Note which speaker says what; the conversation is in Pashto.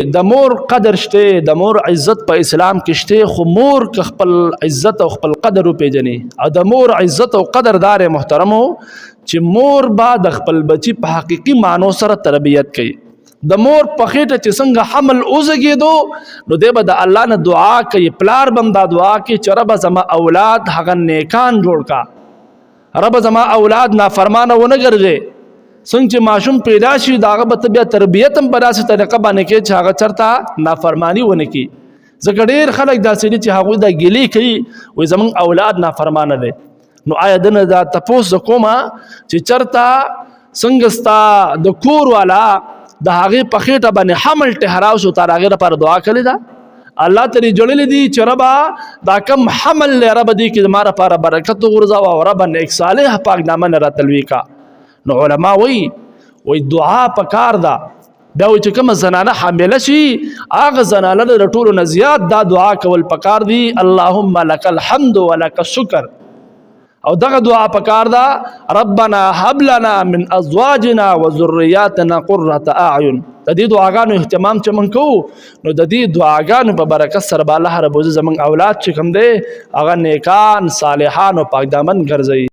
Speaker 1: د مور قدر شته، د مور عزت په اسلام کې شته، خو مور که خپل عزت او خپل قدر وپېژني، او د مور عزت او قدر دار محترمو چې مور با د خپل بچی په حقیقي معنو سره تربیت کوي. د مور په خېټه چې څنګه حمل وزګېدو نو دی به د الله نه دعا کوي، پلار به هم دا دعا کوي چې ربه زما اولاد هغه نیکان جوړ کا، ربه زما اولاد نافرمانه ونه ګرځې. څنګه چې ماشوم پیدا شي د هغه به ته بیا تربیت هم په داسې طریقه باندې کوي چې هغه چېرته نافرماني ونه کړي. ځکه ډېر خلک داسې دي چې هغوی دا ګیلې کوي وایي زموږ اولاد نافرمانه دی. نو آیا دنه دا تپوس زه کومه چې چېرته څنګه ستا د کور والا د هغې په خېټه باندې حمل ټهراو شو تا د هغې لپاره دعا کړې ده؟ الله ترې جوړلی دي چې ربه دا کم حمل دی ربه دې کې زما لپاره برکت وغورځوه او ربه نیک صالح پاکنامه نه راتلوي کا. نو علما وی دعا پکار ده. بیا وی چې کومه زنانه حامله شي هغه زنانه د ټولو نه زیات دا دعا کول پکار دي، اللهم لك الحمد ولك الشکر. او دغه دعا پکار ده ربنا هب لنا من ازواجنا وذرياتنا قرة اعین. د دې دعاګانو اهتمام چې موږ کوو نو د دې دعاګانو په برکت سره به الله رب العزت زموږ اولاد چې کوم دی هغه نیکان صالحان او پاک دامن ګرځوي.